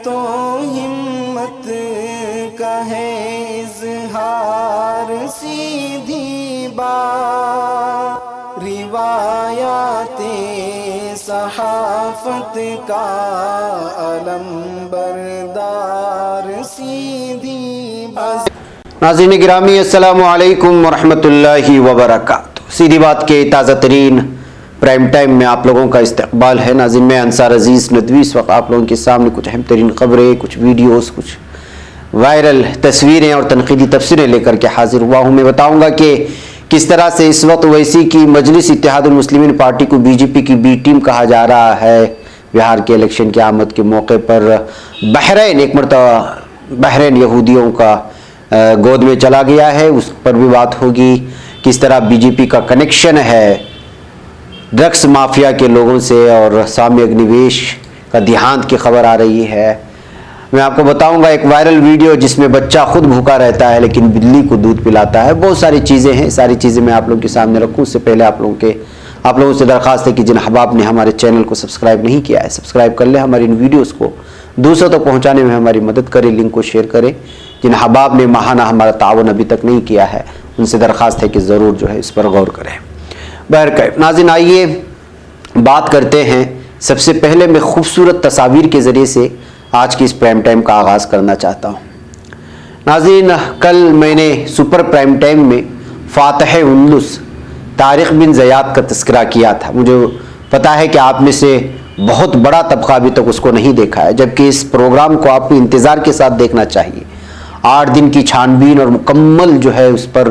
تو ہمت کا ہے اظہار، سیدھی بات روایات صحافت کا علم بردار، سیدھی بات۔ ناظرین گرامی السلام علیکم ورحمۃ اللہ وبرکاتہ۔ سیدھی بات کے تازہ ترین پرائم ٹائم میں آپ لوگوں کا استقبال ہے۔ ناظرین میں انصار عزیز ندوی اس وقت آپ لوگوں کے سامنے کچھ اہم ترین خبریں، کچھ ویڈیوز، کچھ وائرل تصویریں اور تنقیدی تفسیریں لے کر کے حاضر ہوا ہوں۔ میں بتاؤں گا کہ کس طرح سے اس وقت اویسی کی مجلس اتحاد المسلمین پارٹی کو بی جے پی کی بی ٹیم کہا جا رہا ہے۔ بہار کے الیکشن کی آمد کے موقع پر بحرین ایک مرتبہ بحرین یہودیوں کا گود میں چلا گیا ہے، اس پر بھی بات ہوگی۔ کس طرح بی جے پی کا کنیکشن ہے ڈرگس مافیا کے لوگوں سے، اور سامی اگنیویش کا دیہانت کی خبر آ رہی ہے۔ میں آپ کو بتاؤں گا ایک وائرل ویڈیو جس میں بچہ خود بھوکا رہتا ہے لیکن بلی کو دودھ پلاتا ہے۔ بہت ساری چیزیں ہیں، ساری چیزیں میں آپ لوگوں کے سامنے رکھوں۔ اس سے پہلے آپ لوگوں سے درخواست ہے کہ جن احباب نے ہمارے چینل کو سبسکرائب نہیں کیا ہے سبسکرائب کر لیں، ہماری ان ویڈیوز کو دوسروں تک پہنچانے میں ہماری مدد کریں، لنک کو شیئر کریں۔ جن احباب نے ماہانہ ہمارا تعاون ابھی تک نہیں کیا ہے ان سے درخواست ہے کہ ضرور اس پر غور کریں۔ بہرکیف ناظرین آئیے بات کرتے ہیں۔ سب سے پہلے میں خوبصورت تصاویر کے ذریعے سے آج کی اس پرائم ٹائم کا آغاز کرنا چاہتا ہوں۔ ناظرین کل میں نے سپر پرائم ٹائم میں فاتح اندلس طارق بن زیاد کا تذکرہ کیا تھا۔ مجھے پتا ہے کہ آپ میں سے بہت بڑا طبقہ ابھی تک اس کو نہیں دیکھا ہے، جبکہ اس پروگرام کو آپ کو انتظار کے ساتھ دیکھنا چاہیے۔ 8 دن کی چھان بین اور مکمل اس پر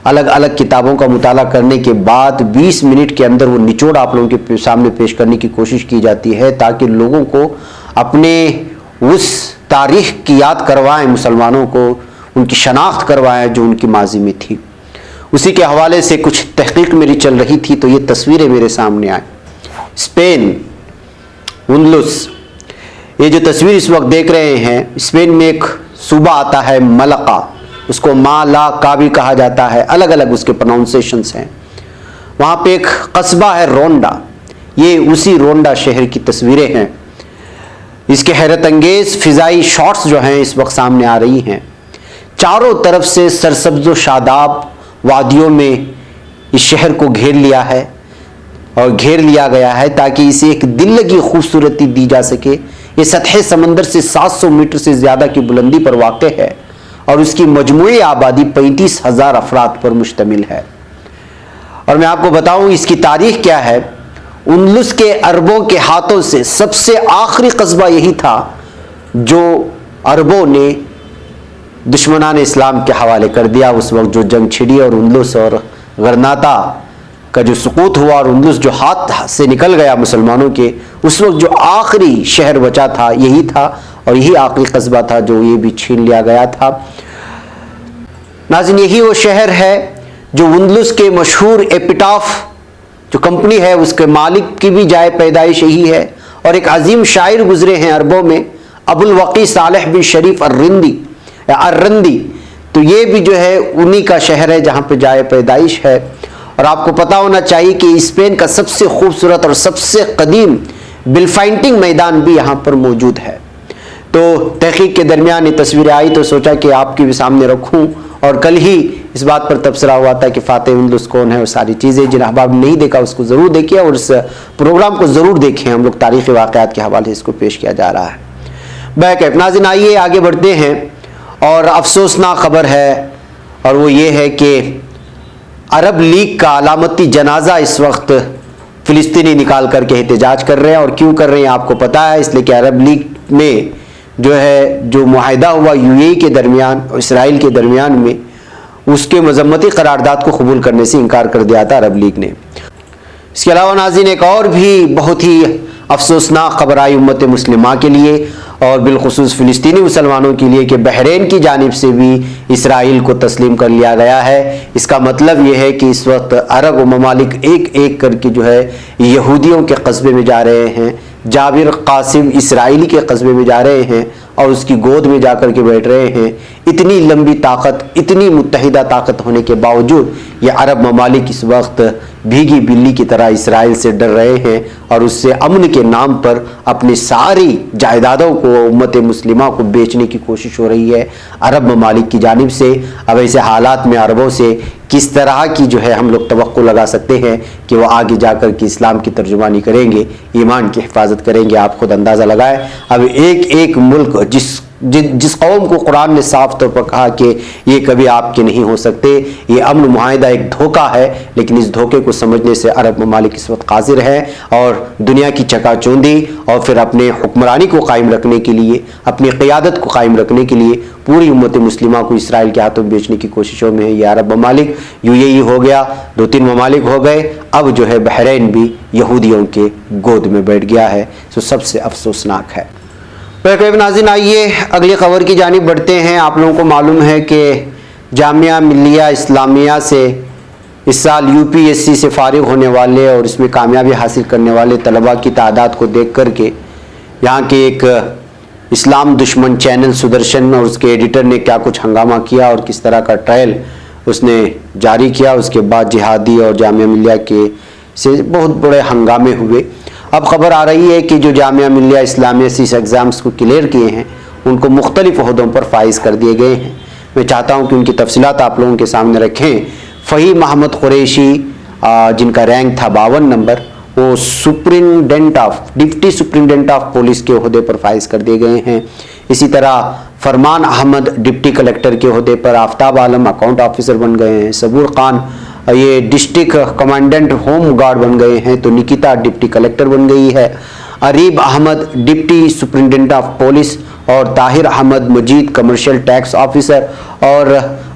الگ الگ کتابوں کا مطالعہ کرنے کے بعد 20 منٹ کے اندر وہ نچوڑ آپ لوگوں کے سامنے پیش کرنے کی کوشش کی جاتی ہے تاکہ لوگوں کو اپنے اس تاریخ کی یاد کروائیں، مسلمانوں کو ان کی شناخت کروائیں جو ان کی ماضی میں تھی۔ اسی کے حوالے سے کچھ تحقیق میری چل رہی تھی تو یہ تصویریں میرے سامنے آئیں۔ اسپین اندلس، یہ جو تصویر اس وقت دیکھ رہے ہیں، اسپین میں ایک صوبہ آتا ہے ملقا، اس کو مالاکا بھی کہا جاتا ہے، الگ الگ اس کے پروننسیشنز ہیں۔ وہاں پہ ایک قصبہ ہے رونڈا، یہ اسی رونڈا شہر کی تصویریں ہیں۔ اس کے حیرت انگیز فضائی شاٹس جو ہیں اس وقت سامنے آ رہی ہیں۔ چاروں طرف سے سرسبز و شاداب وادیوں میں اس شہر کو گھیر لیا ہے اور گھیر لیا گیا ہے تاکہ اسے ایک دل لگی خوبصورتی دی جا سکے۔ یہ سطح سمندر سے 700 میٹر سے زیادہ کی بلندی پر واقع ہے اور اس کی مجموعی آبادی 35,000 افراد پر مشتمل ہے۔ اور میں آپ کو بتاؤں اس کی تاریخ کیا ہے۔ اندلس کے عربوں کے ہاتھوں سے سب سے آخری قصبہ یہی تھا جو عربوں نے دشمنان اسلام کے حوالے کر دیا۔ اس وقت جو جنگ چھڑی اور اندلس اور غرناطہ کا جو سقوط ہوا اور اندلس جو ہاتھ سے نکل گیا مسلمانوں کے، اس وقت جو آخری شہر بچا تھا یہی تھا اور یہی آخری قصبہ تھا جو یہ بھی چھین لیا گیا تھا۔ ناظرین یہی وہ شہر ہے جو اندلس کے مشہور ایپیٹاف جو کمپنی ہے اس کے مالک کی بھی جائے پیدائش یہی ہے، اور ایک عظیم شاعر گزرے ہیں عربوں میں ابو الوقی صالح بن شریف الرندی، تو یہ بھی انہی کا شہر ہے جہاں پہ جائے پیدائش ہے۔ اور آپ کو پتا ہونا چاہیے کہ اسپین کا سب سے خوبصورت اور سب سے قدیم بلفائنٹنگ میدان بھی یہاں پر موجود ہے۔ تو تحقیق کے درمیان یہ تصویریں آئی تو سوچا کہ آپ کے بھی سامنے رکھوں، اور کل ہی اس بات پر تبصرہ ہوا تھا کہ فاتح اندلس کون ہے اور ساری چیزیں۔ جن احباب نے نہیں دیکھا اس کو ضرور دیکھیں اور اس پروگرام کو ضرور دیکھیں، ہم لوگ تاریخی واقعات کے حوالے سے اس کو پیش کیا جا رہا ہے۔ بہرکیف ناظرین آئیے آگے بڑھتے ہیں، اور افسوسناک خبر ہے اور وہ یہ ہے کہ عرب لیگ کا علامتی جنازہ اس وقت فلسطینی نکال کر کے احتجاج کر رہے ہیں، اور کیوں کر رہے ہیں آپ کو پتا ہے، اس لیے کہ عرب لیگ میں جو معاہدہ ہوا یو اے ای کے درمیان اور اسرائیل کے درمیان میں، اس کے مذمتی قرارداد کو قبول کرنے سے انکار کر دیا تھا عرب لیگ نے۔ اس کے علاوہ ناظرین ایک اور بھی بہت ہی افسوسناک خبر آئی امت مسلمہ کے لیے اور بالخصوص فلسطینی مسلمانوں کے لیے کہ بحرین کی جانب سے بھی اسرائیل کو تسلیم کر لیا گیا ہے۔ اس کا مطلب یہ ہے کہ اس وقت عرب و ممالک ایک ایک کر کے یہودیوں کے قصبے میں جا رہے ہیں۔ جابر قاسم اسرائیلی کے قصبے میں جا رہے ہیں اور اس کی گود میں جا کر کے بیٹھ رہے ہیں۔ اتنی لمبی طاقت، اتنی متحدہ طاقت ہونے کے باوجود یہ عرب ممالک اس وقت بھیگی بلی کی طرح اسرائیل سے ڈر رہے ہیں اور اس سے امن کے نام پر اپنی ساری جائیدادوں کو امت مسلمہ کو بیچنے کی کوشش ہو رہی ہے عرب ممالک کی جانب سے۔ اب ایسے حالات میں عربوں سے کس طرح کی جو ہے ہم لوگ توقع لگا سکتے ہیں کہ وہ آگے جا کر کے اسلام کی ترجمانی کریں گے، ایمان کی حفاظت کریں گے؟ آپ خود اندازہ لگائیں۔ اب ایک ملک جس قوم کو قرآن نے صاف طور پر کہا کہ یہ کبھی آپ کے نہیں ہو سکتے، یہ امن معاہدہ ایک دھوکہ ہے، لیکن اس دھوکے کو سمجھنے سے عرب ممالک اس وقت قاصر ہے اور دنیا کی چکا چوندی اور پھر اپنے حکمرانی کو قائم رکھنے کے لیے، اپنی قیادت کو قائم رکھنے کے لیے پوری امت مسلمہ کو اسرائیل کے ہاتھوں بیچنے کی کوششوں میں ہے۔ یہ عرب ممالک UAE ہو گیا، 2-3 ممالک ہو گئے، اب جو ہے بحرین بھی یہودیوں کے گود میں بیٹھ گیا ہے، تو سب سے افسوسناک ہے۔ ناظرین آئیے اگلی خبر کی جانب بڑھتے ہیں۔ آپ لوگوں کو معلوم ہے کہ جامعہ ملیہ اسلامیہ سے اس سال UPSC سے فارغ ہونے والے اور اس میں کامیابی حاصل کرنے والے طلباء کی تعداد کو دیکھ کر کے یہاں کے ایک اسلام دشمن چینل سدرشن اور اس کے ایڈیٹر نے کیا کچھ ہنگامہ کیا اور کس طرح کا ٹرائل اس نے جاری کیا، اس کے بعد جہادی اور جامعہ ملیہ کے سے بہت بڑے ہنگامے ہوئے۔ اب خبر آ رہی ہے کہ جو جامعہ ملیہ اسلامیہ سے اس ایگزامز کو کلیئر کیے ہیں ان کو مختلف عہدوں پر فائز کر دیے گئے ہیں۔ میں چاہتا ہوں کہ ان کی تفصیلات آپ لوگوں کے سامنے رکھیں۔ فہیم محمد قریشی جن کا رینک تھا 52 نمبر، وہ ڈپٹی سپرنٹینڈنٹ آف پولیس کے عہدے پر فائز کر دیے گئے ہیں۔ اسی طرح فرمان احمد ڈپٹی کلیکٹر کے عہدے پر، آفتاب عالم اکاؤنٹ آفیسر بن گئے ہیں، صبور خان یہ ڈسٹرکٹ کمانڈنٹ ہوم گارڈ بن گئے ہیں، تو نکیتا ڈپٹی کلیکٹر بن گئی ہے، Areeb Ahmed deputy superintendent of police اور Tahir Ahmed Majeed commercial tax officer اور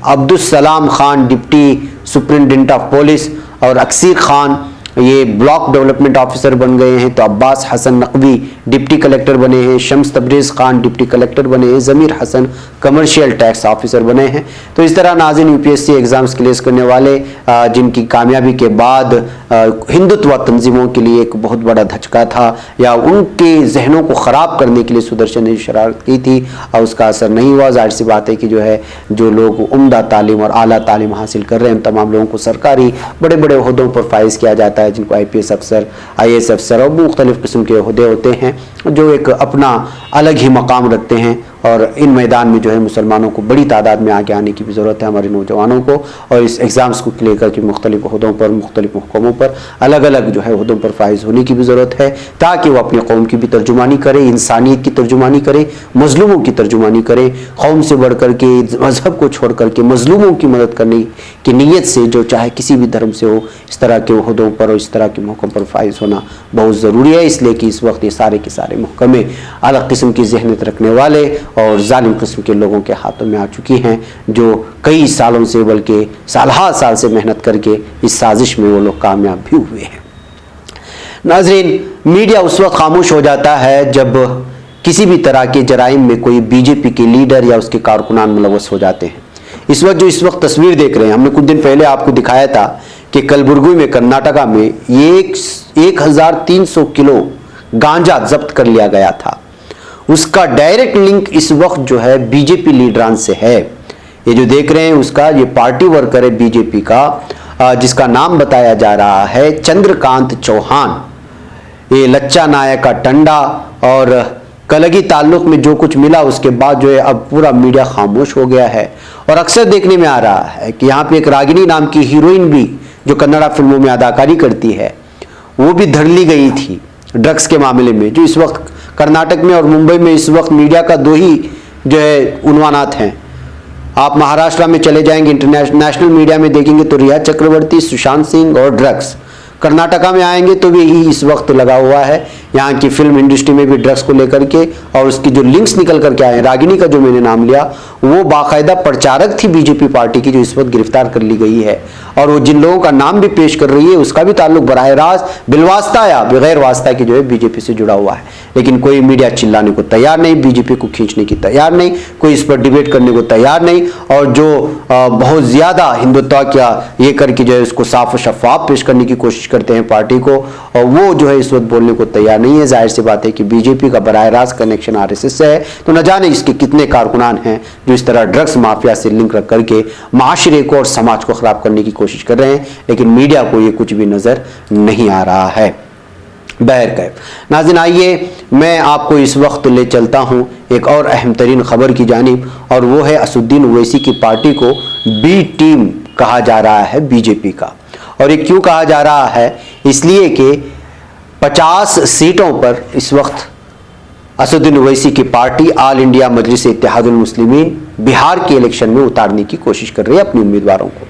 Abdussalam Khan deputy superintendent of police اور اکثیر خان یہ بلاک ڈیولپمنٹ آفیسر بن گئے ہیں، تو عباس حسن نقوی ڈپٹی کلیکٹر بنے ہیں، شمس تبریز خان ڈپٹی کلیکٹر بنے ہیں، ضمیر حسن کمرشل ٹیکس آفیسر بنے ہیں۔ تو اس طرح ناظرین UPSC ایگزامز کلیئر کرنے والے جن کی کامیابی کے بعد ہندوتوا تنظیموں کے لیے ایک بہت بڑا دھچکا تھا یا ان کے ذہنوں کو خراب کرنے کے لیے سدرشن نے شرارت کی تھی اور اس کا اثر نہیں ہوا۔ ظاہر سی بات ہے کہ جو ہے جو لوگ عمدہ تعلیم اور اعلیٰ تعلیم حاصل کر رہے ہیں ان تمام لوگوں کو سرکاری بڑے بڑے عہدوں پر فائز کیا جاتا ہے، جن کو IPS افسر، IAS افسر اور مختلف قسم کے عہدے ہوتے ہیں جو ایک اپنا الگ ہی مقام رکھتے ہیں، اور ان میدان میں جو ہے مسلمانوں کو بڑی تعداد میں آگے آنے کی بھی ضرورت ہے، ہمارے نوجوانوں کو، اور اس ایگزامز کو کلیئر کر کے مختلف عہدوں پر، مختلف محکموں پر الگ الگ جو ہے عہدوں پر فائز ہونے کی بھی ضرورت ہے، تاکہ وہ اپنی قوم کی بھی ترجمانی کرے، انسانیت کی ترجمانی کرے، مظلوموں کی ترجمانی کرے، قوم سے بڑھ کر کے، مذہب کو چھوڑ کر کے مظلوموں کی مدد کرنے کی نیت سے، جو چاہے کسی بھی دھرم سے ہو، اس طرح کے عہدوں پر اور اس طرح کے موقعوں پر فائز ہونا بہت ضروری ہے، اس لیے کہ اس وقت یہ سارے کے سارے محکمے الگ قسم کی ذہنیت رکھنے والے اور ظالم قسم کے لوگوں کے ہاتھوں میں آ چکی ہیں، جو کئی سالوں سے بلکہ سالہ سال سے محنت کر کے اس سازش میں وہ لوگ کامیاب بھی ہوئے ہیں۔ ناظرین، میڈیا اس وقت خاموش ہو جاتا ہے جب کسی بھی طرح کے جرائم میں کوئی BJP کے لیڈر یا اس کے کارکنان ملوث ہو جاتے ہیں۔ اس وقت تصویر دیکھ رہے ہیں، ہم نے کچھ دن پہلے آپ کو دکھایا تھا کہ کلبرگی میں، کرناٹکا میں 1300 کلو گانجا ضبط کر لیا گیا تھا۔ اس کا ڈائریکٹ لنک اس وقت جو ہے BJP لیڈران سے ہے۔ یہ جو دیکھ رہے ہیں اس کا، یہ پارٹی ورکر ہے BJP کا، جس کا نام بتایا جا رہا ہے چندرکانت چوہان۔ یہ لچا نائک کا ٹنڈا اور کلگی تعلق میں جو کچھ ملا اس کے بعد جو ہے اب پورا میڈیا خاموش ہو گیا ہے، اور اکثر دیکھنے میں آ رہا ہے کہ یہاں پہ ایک راگنی نام کی ہیروئن بھی جو کنڑا فلموں میں اداکاری کرتی ہے وہ بھی دھر لی گئی تھی ڈرگس کے معاملے میں، جو اس وقت کرناٹک میں اور ممبئی میں اس وقت میڈیا کا 2 ہی جو ہے عنوانات ہیں۔ آپ مہاراشٹر میں چلے جائیں گے، انٹرنیشنل میڈیا میں دیکھیں گے تو ریا چکرورتی، سشانت سنگھ اور ڈرگس۔ کرناٹکا میں آئیں گے تو بھی یہی اس وقت لگا ہوا ہے، یہاں کی فلم انڈسٹری میں بھی ڈرگس کو لے کر کے، اور اس کی جو لنکس نکل کر کے آئے ہیں، راگنی کا جو میں نے نام لیا وہ باقاعدہ پرچارک تھی BJP پارٹی کی، جو اس وقت گرفتار کر لی گئی ہے، اور وہ جن لوگوں کا نام بھی پیش کر رہی ہے اس کا بھی تعلق براہ راست بالواسطہ یا بغیر واسطہ کی جو ہے BJP سے جڑا ہوا ہے، لیکن کوئی میڈیا چلانے کو تیار نہیں، BJP کو کھینچنے کی تیار نہیں، کوئی اس پر ڈیبیٹ کرنے کو تیار نہیں، اور جو بہت زیادہ ہندوتوا کیا یہ کر کے جو ہے اس کو صاف و شفاف پیش کرنے کی کوشش کرتے ہیں پارٹی کو، اور وہ جو ہے اس وقت بولنے کو تیار نہیں ہے. ظاہر سی بات ہے کہ بی جے پی کا براہ راست کنیکشن RSS سے ہے, تو نہ جانے اس کے کتنے کارکنان ہیں جو اس طرح ڈرگس مافیا سے لنک رکھ کر کے معاشرے کو اور سماج کو خراب کرنے کی کوشش کر رہے ہیں, لیکن میڈیا کو یہ کچھ بھی نظر نہیں آ رہا ہے. بہرکیف ناظرین, آئیے میں آپ کو اس وقت لے چلتا ہوں ایک اور اہم ترین خبر کی جانب, اور وہ ہے اسد الدین اویسی کی پارٹی کو بی ٹیم کہا جا رہا ہے بی جے پی کا. اور یہ کیوں کہا جا رہا ہے؟ اس لیے کہ 50 سیٹوں پر اس وقت اسد الدین اویسی کی پارٹی آل انڈیا مجلس اتحاد المسلمین بہار کے الیکشن میں اتارنے کی کوشش کر رہی ہے اپنی امیدواروں کو.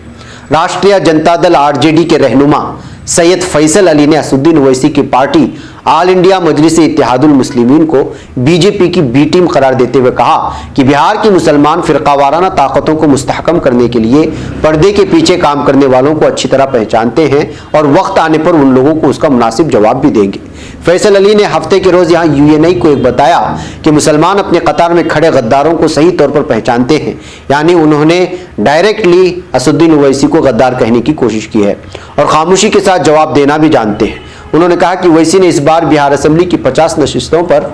راشٹریہ جنتا دل RJD کے رہنما سید فیصل علی نے اسد الدین اویسی کی پارٹی آل انڈیا مجلس اتحاد المسلمین کو بی جے پی کی بی ٹیم قرار دیتے ہوئے کہا کہ بہار کی مسلمان فرقہ وارانہ طاقتوں کو مستحکم کرنے کے لیے پردے کے پیچھے کام کرنے والوں کو اچھی طرح پہچانتے ہیں اور وقت آنے پر ان لوگوں کو اس کا مناسب جواب بھی دیں گے. فیصل علی نے ہفتے کے روز یہاں UNI کو ایک بتایا کہ مسلمان اپنے قطار میں کھڑے غداروں کو صحیح طور پر پہچانتے ہیں, یعنی انہوں نے ڈائریکٹلی اسد الدین اویسی کو غدار کہنے کی کوشش کی ہے اور خاموشی کے ساتھ جواب دینا بھی جانتے ہیں. انہوں نے کہا کہ اویسی نے اس بار بہار اسمبلی کی 50 نشستوں پر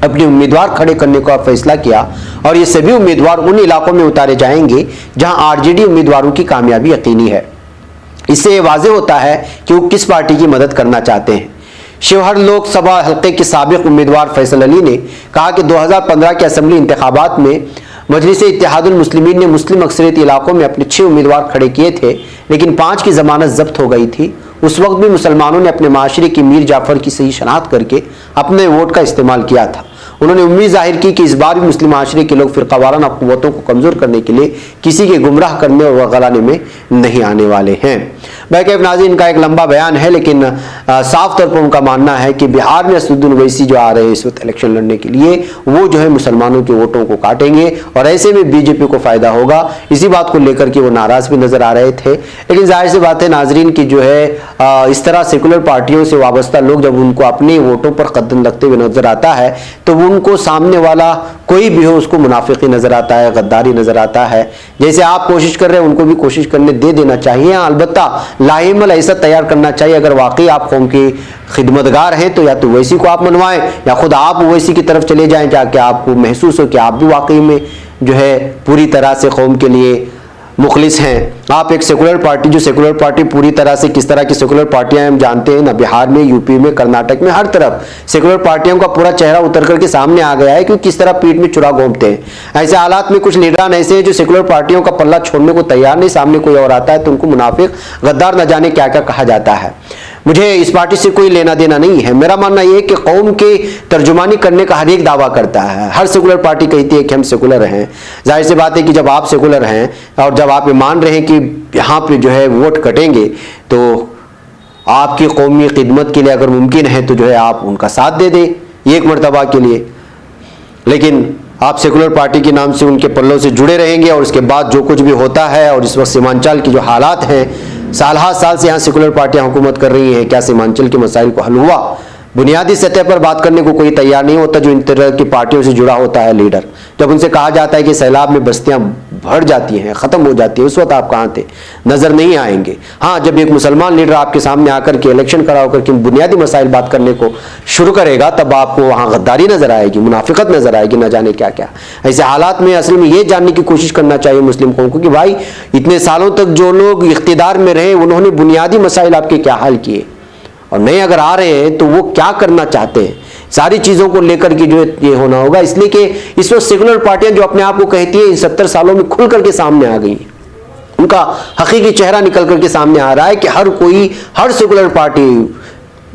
اپنے امیدوار کھڑے کرنے کا فیصلہ کیا اور یہ سبھی امیدوار ان علاقوں میں اتارے جائیں گے جہاں RJD امیدواروں کی کامیابی یقینی ہے. اس سے یہ واضح ہوتا ہے کہ وہ کس پارٹی کی مدد کرنا چاہتے ہیں. شیوہر لوک سبھا حلقے کے سابق امیدوار فیصل علی نے کہا کہ 2015 کے اسمبلی انتخابات میں مجلس اتحاد المسلمین نے مسلم اکثریت علاقوں میں اپنے 6 امیدوار کھڑے کیے تھے, لیکن 5 کی ضمانت ضبط ہو گئی تھی. اس وقت بھی مسلمانوں نے اپنے معاشرے کی میر جعفر کی صحیح شناخت کر کے اپنے ووٹ کا استعمال کیا تھا. انہوں نے امید ظاہر کی کہ اس بار بھی مسلم معاشرے کے لوگ فرقہ وارانہ قوتوں کو کمزور کرنے کے لیے کسی کے گمراہ کرنے اور وغلانے میں نہیں آنے والے ہیں. بہرکیف ناظرین, ان کا ایک لمبا بیان ہے, لیکن صاف طور پر ان کا ماننا ہے کہ بہار میں اسد الدین اویسی جو آ رہے ہیں اس وقت الیکشن لڑنے کے لیے, وہ جو ہے مسلمانوں کے ووٹوں کو کاٹیں گے اور ایسے میں بی جے پی کو فائدہ ہوگا. اسی بات کو لے کر کے وہ ناراض بھی نظر آ رہے تھے. لیکن ظاہر سی بات ہے ناظرین کی جو ہے اس طرح سیکولر پارٹیوں سے وابستہ لوگ جب ان کو اپنے ووٹوں پر قدم رکھتے ہوئے نظر آتا ہے تو ان کو سامنے والا کوئی بھی ہو اس کو منافقی نظر آتا ہے, غداری نظر آتا ہے. جیسے آپ کوشش کر رہے ہیں ان کو بھی کوشش کرنے دے دینا چاہیے. البتہ لاہمل ایسا تیار کرنا چاہیے, اگر واقعی آپ قوم کی خدمتگار ہیں تو یا تو اویسی کو آپ منوائیں یا خود آپ اویسی کی طرف چلے جائیں, جا کے آپ کو محسوس ہو کہ آپ بھی واقعی میں جو ہے پوری طرح سے قوم کے لیے مخلص ہیں. آپ ایک سیکولر پارٹی, جو سیکولر پارٹی پوری طرح سے کس طرح کی سیکولر پارٹیاں ہم جانتے ہیں, نہ بہار میں, UP میں, کرناٹک میں, ہر طرف سیکولر پارٹیوں کا پورا چہرہ اتر کر کے سامنے آ گیا ہے کہ کس طرح پیٹ میں چرا گھونپتے ہیں. ایسے حالات میں کچھ لیڈران ایسے ہیں جو سیکولر پارٹیوں کا پلہ چھوڑنے کو تیار نہیں, سامنے کوئی اور آتا ہے تو ان کو منافق, غدار نہ جانے کیا کیا کہا جاتا ہے. مجھے اس پارٹی سے کوئی لینا دینا نہیں ہے. میرا ماننا یہ ہے کہ قوم کی ترجمانی کرنے کا ہر ایک دعویٰ کرتا ہے. ہر سیکولر پارٹی کہتی ہے کہ ہم سیکولر ہیں. ظاہر سی بات ہے کہ جب آپ سیکولر ہیں اور جب آپ یہ مان رہے ہیں کہ یہاں پہ جو ہے ووٹ کٹیں گے تو آپ کی قومی خدمت کے لیے اگر ممکن ہے تو جو ہے آپ ان کا ساتھ دے دیں ایک مرتبہ کے لیے. لیکن آپ سیکولر پارٹی کے نام سے ان کے پلوں سے جڑے رہیں گے اور اس کے بعد جو کچھ بھی ہوتا ہے, اور اس وقت سیمانچل کی جو حالات ہیں, سال ہر سال سے یہاں سیکولر پارٹیاں حکومت کر رہی ہیں, کیا سیمانچل کے مسائل کو حل ہوا؟ بنیادی سطح پر بات کرنے کو کوئی تیار نہیں ہوتا. جو ان طرح کی پارٹیوں سے جڑا ہوتا ہے لیڈر, جب ان سے کہا جاتا ہے کہ سیلاب میں بستیاں بڑھ جاتی ہیں, ختم ہو جاتی ہیں, اس وقت آپ کہاں تھے؟ نظر نہیں آئیں گے. ہاں, جب ایک مسلمان لیڈر آپ کے سامنے آ کر کے الیکشن کرا ہو کر کے بنیادی مسائل بات کرنے کو شروع کرے گا, تب آپ کو وہاں غداری نظر آئے گی, منافقت نظر آئے گی, نہ جانے کیا کیا. ایسے حالات میں اصل میں یہ جاننے کی کوشش کرنا چاہیے مسلم قوم کو کہ بھائی اتنے سالوں تک جو لوگ اقتدار میں رہے انہوں نے بنیادی مسائل آپ کے کیا حل کیے, اور نئے اگر آ رہے ہیں تو وہ کیا کرنا چاہتے ہیں. ساری چیزوں کو لے کر کے جو یہ ہونا ہوگا. اس لیے کہ اس وقت سیکولر پارٹیاں جو اپنے آپ کو کہتی ہیں ان 70 سالوں میں کھل کر کے سامنے آ گئی ہیں, ان کا حقیقی چہرہ نکل کر کے سامنے آ رہا ہے کہ ہر سیکولر پارٹی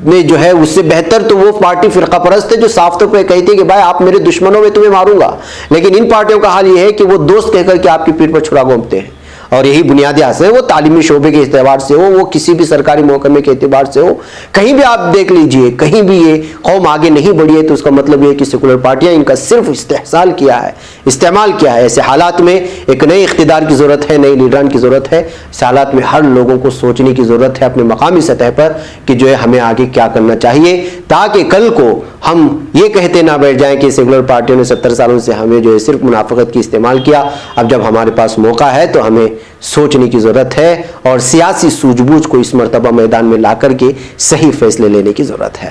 میں جو ہے اس سے بہتر تو وہ پارٹی فرقہ پرست ہے جو صاف طور پہ کہتی ہے کہ بھائی آپ میرے دشمنوں میں تمہیں ماروں گا. لیکن ان پارٹیوں کا حال یہ ہے کہ وہ دوست کہہ کر کے آپ کی پیٹھ پر چھرا گھونپتے ہیں, اور یہی بنیادی اثر ہے. وہ تعلیمی شعبے کے اعتبار سے ہو, وہ کسی بھی سرکاری محکمے کے اعتبار سے ہو, کہیں بھی آپ دیکھ لیجئے, کہیں بھی یہ قوم آگے نہیں بڑھی ہے تو اس کا مطلب یہ ہے کہ سیکولر پارٹیاں ان کا صرف استحصال کیا ہے, استعمال کیا ہے. ایسے حالات میں ایک نئے اقتدار کی ضرورت ہے, نئے لیڈران کی ضرورت ہے. اس حالات میں ہر لوگوں کو سوچنے کی ضرورت ہے اپنے مقامی سطح پر کہ جو ہے ہمیں آگے کیا کرنا چاہیے, تاکہ کل کو ہم یہ کہتے نہ بیٹھ جائیں کہ سیکولر پارٹیوں نے 70 سالوں سے ہمیں جو ہے صرف منافقت کی استعمال کیا. اب جب ہمارے پاس موقع ہے تو ہمیں سوچنے کی ضرورت ہے اور سیاسی سوجھ بوجھ کو اس مرتبہ میدان میں لا کر کے صحیح فیصلے لینے کی ضرورت ہے.